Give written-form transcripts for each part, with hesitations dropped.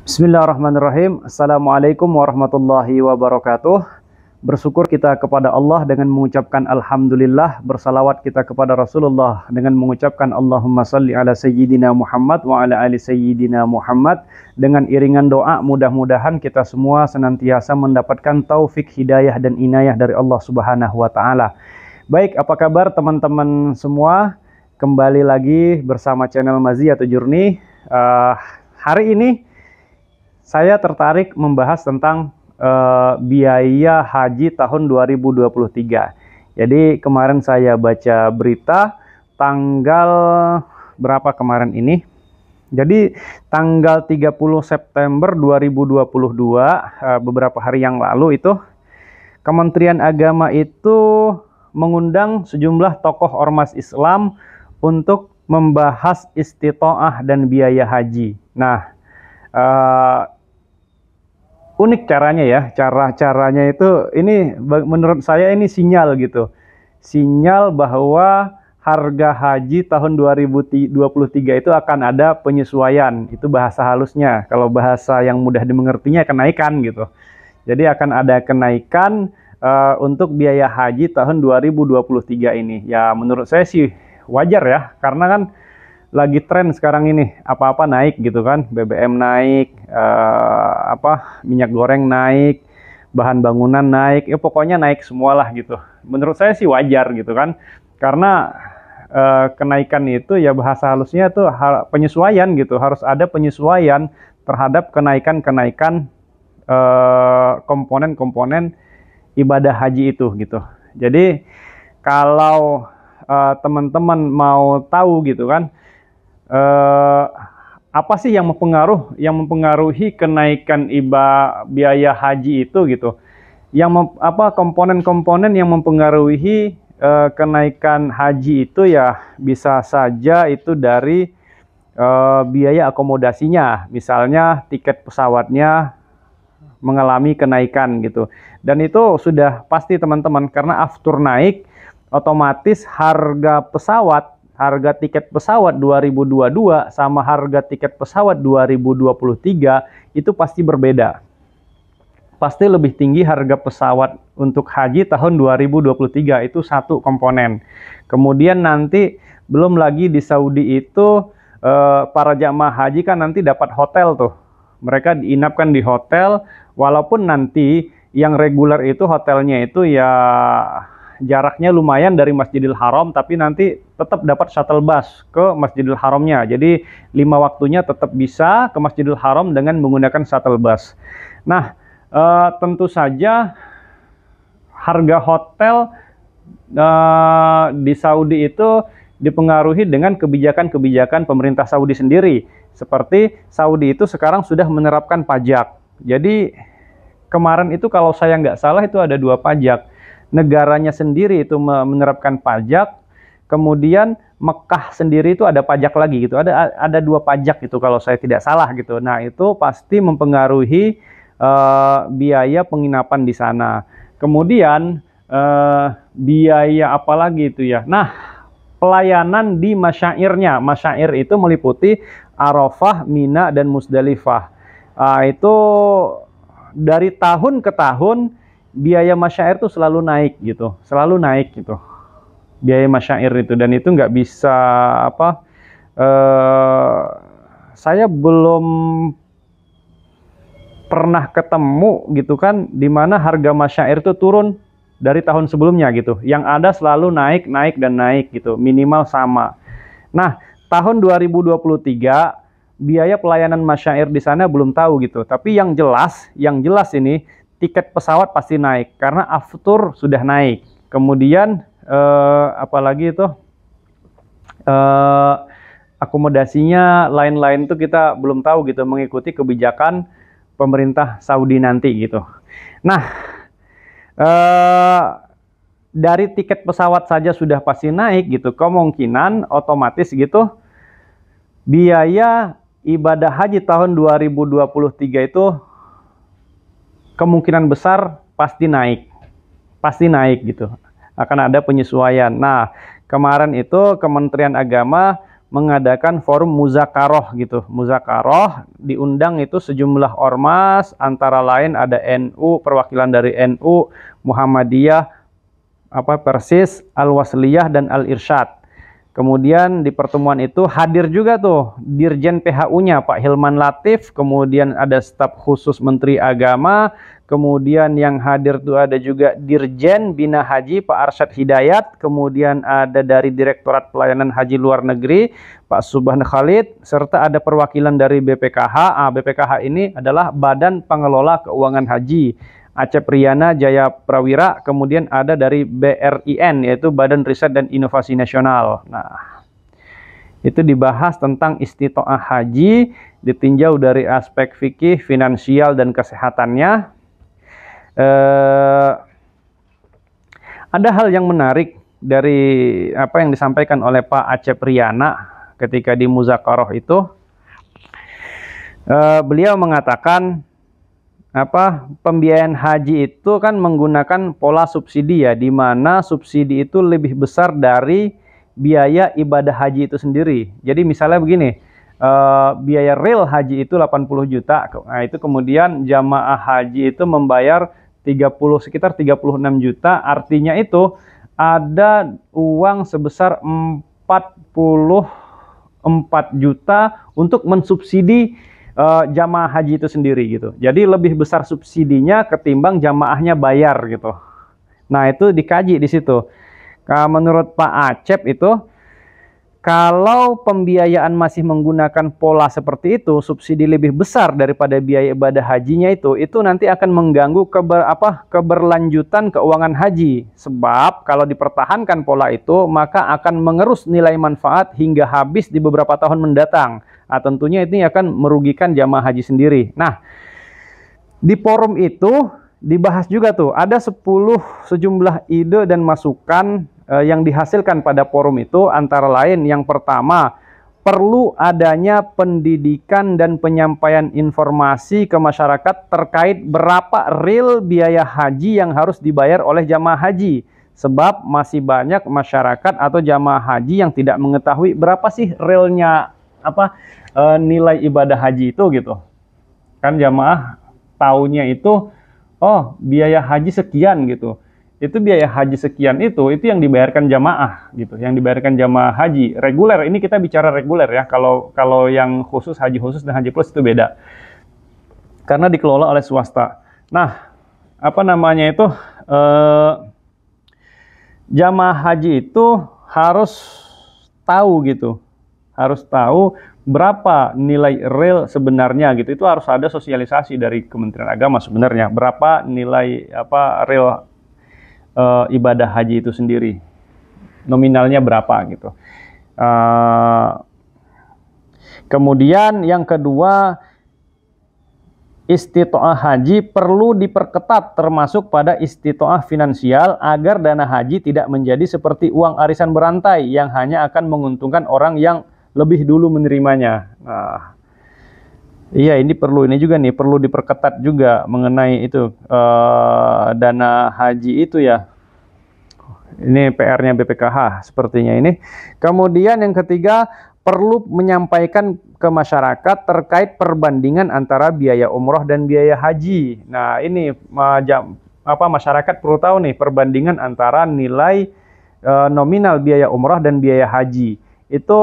Bismillahirrahmanirrahim. Assalamualaikum warahmatullahi wabarakatuh. Bersyukur kita kepada Allah dengan mengucapkan Alhamdulillah. Bersalawat kita kepada Rasulullah dengan mengucapkan Allahumma salli ala Sayyidina Muhammad wa ala ali Sayyidina Muhammad. Dengan iringan doa, mudah-mudahan kita semua senantiasa mendapatkan taufik, hidayah, dan inayah dari Allah Subhanahu wa Ta'ala. Baik, apa kabar teman-teman semua? Kembali lagi bersama channel Mazi atau Journey. Hari ini saya tertarik membahas tentang biaya haji tahun 2023. Jadi kemarin saya baca berita tanggal berapa kemarin ini? Jadi tanggal 30 September 2022, beberapa hari yang lalu itu, Kementerian Agama itu mengundang sejumlah tokoh ormas Islam untuk membahas istitoah dan biaya haji. Nah, unik caranya ya, caranya itu ini menurut saya ini sinyal gitu. Sinyal bahwa harga haji tahun 2023 itu akan ada penyesuaian. Itu bahasa halusnya. Kalau bahasa yang mudah dimengertinya kenaikan gitu. Jadi akan ada kenaikan untuk biaya haji tahun 2023 ini. Ya menurut saya sih wajar ya, karena kan lagi tren sekarang ini, apa-apa naik gitu kan, BBM naik, minyak goreng naik, bahan bangunan naik, ya pokoknya naik semualah gitu. Menurut saya sih wajar gitu kan, karena kenaikan itu ya bahasa halusnya tuh penyesuaian gitu, harus ada penyesuaian terhadap kenaikan-kenaikan komponen-komponen ibadah haji itu gitu. Jadi kalau teman-teman mau tahu gitu kan, apa sih yang mempengaruhi kenaikan biaya haji itu gitu, komponen-komponen yang mempengaruhi kenaikan haji itu ya bisa saja itu dari biaya akomodasinya, misalnya tiket pesawatnya mengalami kenaikan gitu, dan itu sudah pasti teman-teman, karena aftur naik otomatis harga tiket pesawat 2022 sama harga tiket pesawat 2023 itu pasti berbeda. Pasti lebih tinggi harga pesawat untuk haji tahun 2023, itu satu komponen. Kemudian nanti belum lagi di Saudi itu para jamaah haji kan nanti dapat hotel tuh. Mereka diinapkan di hotel, walaupun nanti yang reguler itu hotelnya itu ya jaraknya lumayan dari Masjidil Haram, tapi nanti tetap dapat shuttle bus ke Masjidil Haramnya. Jadi 5 waktunya tetap bisa ke Masjidil Haram dengan menggunakan shuttle bus. Nah, tentu saja harga hotel di Saudi itu dipengaruhi dengan kebijakan-kebijakan pemerintah Saudi sendiri. Seperti Saudi itu sekarang sudah menerapkan pajak. Jadi kemarin itu kalau saya nggak salah itu ada 2 pajak. Negaranya sendiri itu menerapkan pajak, kemudian Mekah sendiri itu ada pajak lagi gitu. Ada 2 pajak itu kalau saya tidak salah gitu. Nah, itu pasti mempengaruhi biaya penginapan di sana. Kemudian biaya apa lagi itu ya. Nah, pelayanan di masyairnya. Masyair itu meliputi Arafah, Mina, dan Musdalifah. Itu dari tahun ke tahun biaya masyair itu selalu naik gitu, biaya masyair itu, dan itu nggak bisa saya belum pernah ketemu gitu kan, dimana harga masyair itu turun dari tahun sebelumnya gitu. Yang ada selalu naik dan naik gitu, minimal sama. Nah, tahun 2023 biaya pelayanan masyair di sana belum tahu gitu, tapi yang jelas ini tiket pesawat pasti naik karena aftur sudah naik. Kemudian apalagi itu akomodasinya lain-lain itu kita belum tahu gitu, mengikuti kebijakan pemerintah Saudi nanti gitu. Nah, dari tiket pesawat saja sudah pasti naik gitu, kemungkinan otomatis gitu biaya ibadah haji tahun 2023 itu kemungkinan besar pasti naik gitu, akan ada penyesuaian. Nah, kemarin itu Kementerian Agama mengadakan forum muzakaroh gitu. Muzakaroh diundang itu sejumlah ormas, antara lain ada NU, perwakilan dari NU, Muhammadiyah, Persis, Al-Wasliyah dan Al-Irsyad. Kemudian di pertemuan itu hadir juga tuh Dirjen PHU-nya Pak Hilman Latif, kemudian ada staf khusus Menteri Agama, kemudian yang hadir tuh ada juga Dirjen Bina Haji Pak Arsyad Hidayat, kemudian ada dari Direktorat Pelayanan Haji Luar Negeri Pak Subhan Khalid, serta ada perwakilan dari BPKH. BPKH ini adalah Badan Pengelola Keuangan Haji. Acep Riyana Jaya Prawira, kemudian ada dari BRIN, yaitu Badan Riset dan Inovasi Nasional. Nah, itu dibahas tentang istitoah haji, ditinjau dari aspek fikih, finansial, dan kesehatannya. Ada hal yang menarik dari apa yang disampaikan oleh Pak Acep Riyana ketika di Muzakaroh itu. Beliau mengatakan, pembiayaan haji itu kan menggunakan pola subsidi ya, di mana subsidi itu lebih besar dari biaya ibadah haji itu sendiri. Jadi misalnya begini, biaya real haji itu 80 juta. Nah, itu kemudian jamaah haji itu membayar sekitar 36 juta. Artinya itu ada uang sebesar 44 juta untuk mensubsidi jamaah haji itu sendiri gitu. Jadi lebih besar subsidinya ketimbang jamaahnya bayar gitu. Nah, itu dikaji di situ. Menurut Pak Acep itu, kalau pembiayaan masih menggunakan pola seperti itu, subsidi lebih besar daripada biaya ibadah hajinya itu nanti akan mengganggu keberlanjutan keuangan haji. Sebab kalau dipertahankan pola itu, maka akan mengerus nilai manfaat hingga habis di beberapa tahun mendatang. Tentunya ini akan merugikan jamaah haji sendiri. Nah, di forum itu dibahas juga tuh, ada sejumlah ide dan masukan yang dihasilkan pada forum itu, antara lain yang pertama, perlu adanya pendidikan dan penyampaian informasi ke masyarakat terkait berapa real biaya haji yang harus dibayar oleh jamaah haji. Sebab masih banyak masyarakat atau jamaah haji yang tidak mengetahui berapa sih realnya nilai ibadah haji itu gitu. Kan jamaah taunya itu, oh biaya haji sekian gitu. Itu biaya haji sekian itu yang dibayarkan jamaah gitu. Yang dibayarkan jamaah haji reguler. Ini kita bicara reguler ya. Kalau yang khusus, haji khusus dan haji plus itu beda. Karena dikelola oleh swasta. Nah, jamaah haji itu harus tahu gitu. Harus tahu berapa nilai real sebenarnya gitu. Itu harus ada sosialisasi dari Kementerian Agama sebenarnya. Berapa nilai real ibadah haji itu sendiri. Nominalnya berapa gitu. Kemudian yang kedua, istitoah haji perlu diperketat termasuk pada istitoah finansial agar dana haji tidak menjadi seperti uang arisan berantai yang hanya akan menguntungkan orang yang lebih dulu menerimanya. Nah, iya ini juga perlu diperketat juga mengenai itu dana haji itu ya. Ini PR-nya BPKH sepertinya ini. Kemudian yang ketiga, perlu menyampaikan ke masyarakat terkait perbandingan antara biaya umroh dan biaya haji. Nah, ini masyarakat perlu tahu nih perbandingan antara nilai nominal biaya umroh dan biaya haji. Itu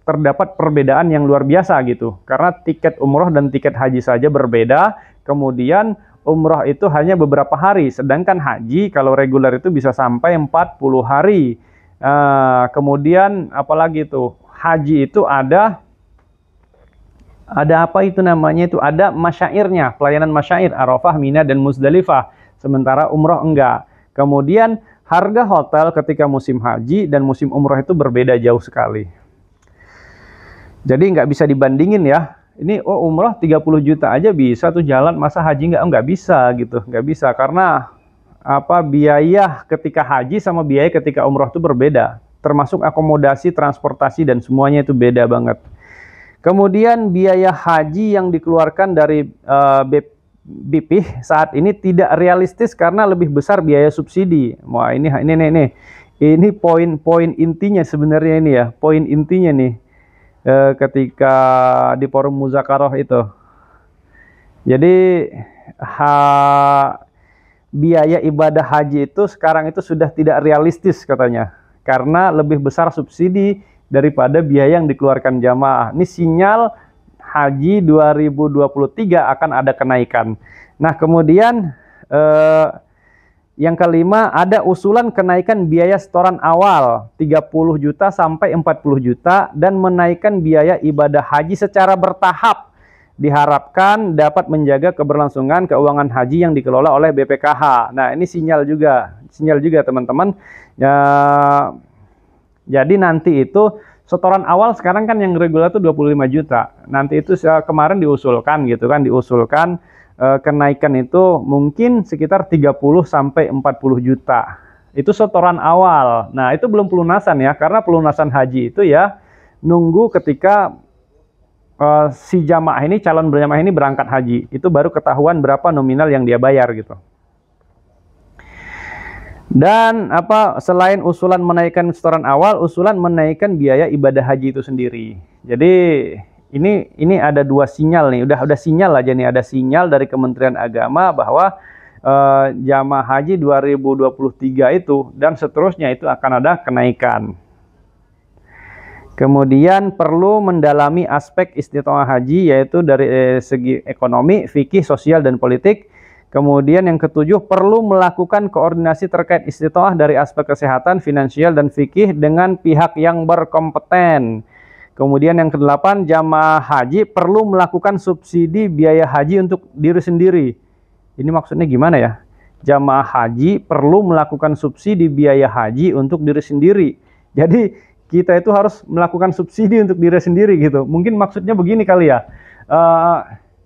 terdapat perbedaan yang luar biasa gitu. Karena tiket umroh dan tiket haji saja berbeda. Kemudian umroh itu hanya beberapa hari, sedangkan haji kalau reguler itu bisa sampai 40 hari. Kemudian apalagi itu, haji itu ada apa itu namanya itu, ada masyairnya, pelayanan masyair, Arafah, Mina, dan Muzdalifah. Sementara umroh enggak. Kemudian harga hotel ketika musim haji dan musim umroh itu berbeda jauh sekali. Jadi nggak bisa dibandingin ya. Ini umroh 30 juta aja bisa tuh jalan, masa haji nggak bisa gitu. Nggak bisa karena biaya ketika haji sama biaya ketika umroh itu berbeda. Termasuk akomodasi, transportasi, dan semuanya itu beda banget. Kemudian biaya haji yang dikeluarkan dari BPIH saat ini tidak realistis karena lebih besar biaya subsidi. Wah, ini Ini poin-poin intinya sebenarnya ini ya, poin intinya nih ketika di forum muzakarah itu. Jadi biaya ibadah haji itu sekarang itu sudah tidak realistis katanya, karena lebih besar subsidi daripada biaya yang dikeluarkan jamaah. Ini sinyal haji 2023 akan ada kenaikan. Nah, kemudian yang kelima, ada usulan kenaikan biaya setoran awal 30 juta sampai 40 juta dan menaikkan biaya ibadah haji secara bertahap. Diharapkan dapat menjaga keberlangsungan keuangan haji yang dikelola oleh BPKH. Nah, ini sinyal juga teman-teman. Ya, jadi nanti itu setoran awal sekarang kan yang reguler itu 25 juta. Nanti itu kemarin diusulkan gitu kan, kenaikan itu mungkin sekitar 30 sampai 40 juta. Itu setoran awal. Nah, itu belum pelunasan ya, karena pelunasan haji itu ya nunggu ketika si jamaah ini, calon berjamaah ini berangkat haji. Itu baru ketahuan berapa nominal yang dia bayar gitu. Dan selain usulan menaikkan setoran awal, usulan menaikkan biaya ibadah haji itu sendiri. Jadi ini ada dua sinyal nih, udah sinyal aja nih, ada sinyal dari Kementerian Agama bahwa jamaah haji 2023 itu dan seterusnya itu akan ada kenaikan. Kemudian perlu mendalami aspek istitoah haji, yaitu dari segi ekonomi, fikih, sosial, dan politik. Kemudian yang ketujuh, perlu melakukan koordinasi terkait istitoah dari aspek kesehatan, finansial, dan fikih dengan pihak yang berkompeten. Kemudian yang kedelapan, jamaah haji perlu melakukan subsidi biaya haji untuk diri sendiri. Ini maksudnya gimana ya? Jamaah haji perlu melakukan subsidi biaya haji untuk diri sendiri. Jadi kita itu harus melakukan subsidi untuk diri sendiri gitu. Mungkin maksudnya begini kali ya.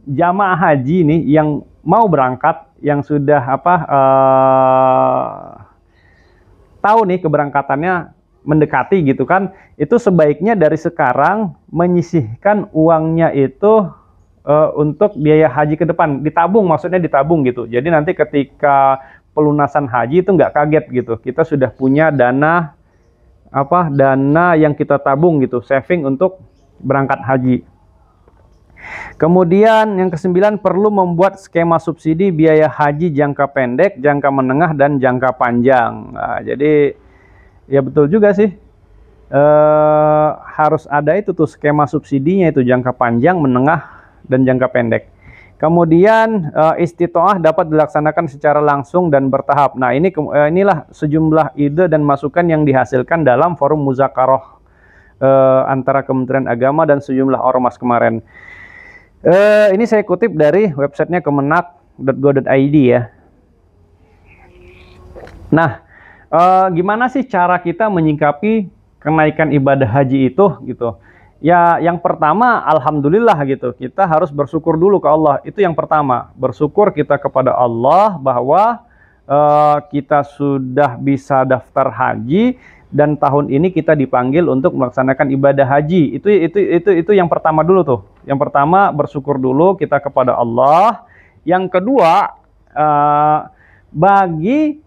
Jamaah haji ini yang mau berangkat, yang sudah tahu nih keberangkatannya mendekati gitu kan, itu sebaiknya dari sekarang menyisihkan uangnya itu untuk biaya haji ke depan, ditabung, maksudnya ditabung gitu. Jadi nanti ketika pelunasan haji itu nggak kaget gitu, kita sudah punya dana yang kita tabung gitu, saving untuk berangkat haji. Kemudian yang kesembilan, perlu membuat skema subsidi biaya haji jangka pendek, jangka menengah, dan jangka panjang. Nah, jadi ya betul juga sih, harus ada itu tuh skema subsidinya, itu jangka panjang, menengah, dan jangka pendek. Kemudian istitoah dapat dilaksanakan secara langsung dan bertahap. Nah, inilah sejumlah ide dan masukan yang dihasilkan dalam forum muzakarah antara Kementerian Agama dan sejumlah ormas kemarin. Ini saya kutip dari websitenya kemenak.go.id ya. Nah, gimana sih cara kita menyikapi kenaikan ibadah haji itu gitu? Ya, yang pertama, alhamdulillah gitu. Kita harus bersyukur dulu ke Allah. Itu yang pertama. Bersyukur kita kepada Allah bahwa kita sudah bisa daftar haji dan tahun ini kita dipanggil untuk melaksanakan ibadah haji. Itu yang pertama dulu tuh. Yang pertama, bersyukur dulu kita kepada Allah. Yang kedua, bagi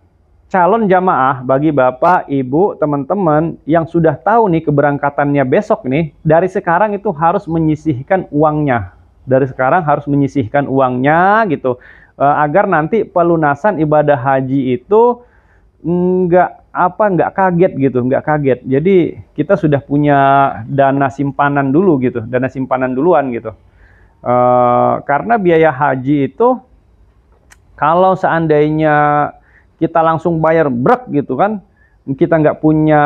calon jamaah, bagi bapak, ibu, teman-teman yang sudah tahu nih keberangkatannya besok nih, dari sekarang itu harus menyisihkan uangnya. Dari sekarang harus menyisihkan uangnya gitu, agar nanti pelunasan ibadah haji itu nggak kaget gitu, nggak kaget. Jadi kita sudah punya dana simpanan dulu gitu, dana simpanan duluan gitu. Karena biaya haji itu kalau seandainya kita langsung bayar brek gitu kan, kita nggak punya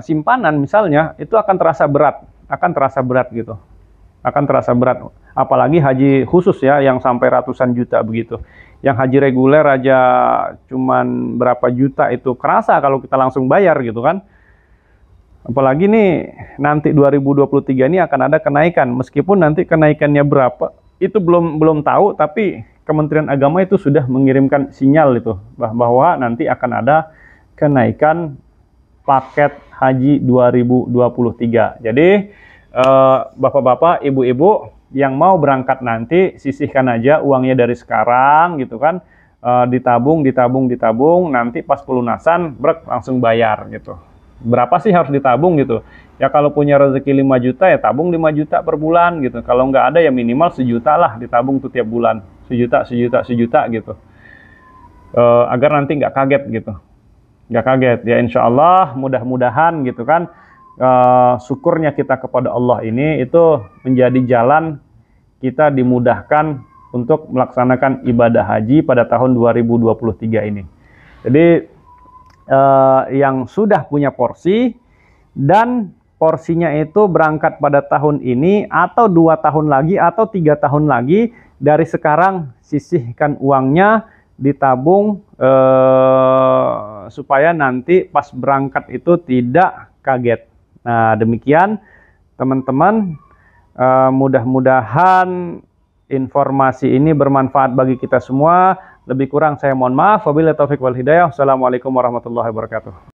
simpanan misalnya, itu akan terasa berat gitu, akan terasa berat. Apalagi haji khusus ya, yang sampai ratusan juta begitu. Yang haji reguler aja cuman berapa juta, itu kerasa kalau kita langsung bayar gitu kan. Apalagi nih nanti 2023 ini akan ada kenaikan, meskipun nanti kenaikannya berapa itu belum tahu, tapi Kementerian Agama itu sudah mengirimkan sinyal itu bahwa nanti akan ada kenaikan paket haji 2023. Jadi bapak-bapak, ibu-ibu yang mau berangkat nanti, sisihkan aja uangnya dari sekarang gitu kan. ditabung, nanti pas pelunasan brek langsung bayar gitu. Berapa sih harus ditabung gitu? Ya kalau punya rezeki 5 juta ya tabung 5 juta per bulan gitu. Kalau nggak ada ya minimal 1 juta lah ditabung tuh tiap bulan. 1 juta gitu. Agar nanti nggak kaget gitu. Nggak kaget. Ya insya Allah mudah-mudahan gitu kan. Syukurnya kita kepada Allah ini itu menjadi jalan kita dimudahkan untuk melaksanakan ibadah haji pada tahun 2023 ini. Jadi yang sudah punya porsi dan porsinya itu berangkat pada tahun ini atau 2 tahun lagi atau 3 tahun lagi, dari sekarang sisihkan uangnya, ditabung supaya nanti pas berangkat itu tidak kaget. Nah demikian teman-teman, mudah-mudahan informasi ini bermanfaat bagi kita semua. Lebih kurang saya mohon maaf. Wabillahi taufik wal hidayah. Wassalamualaikum warahmatullahi wabarakatuh.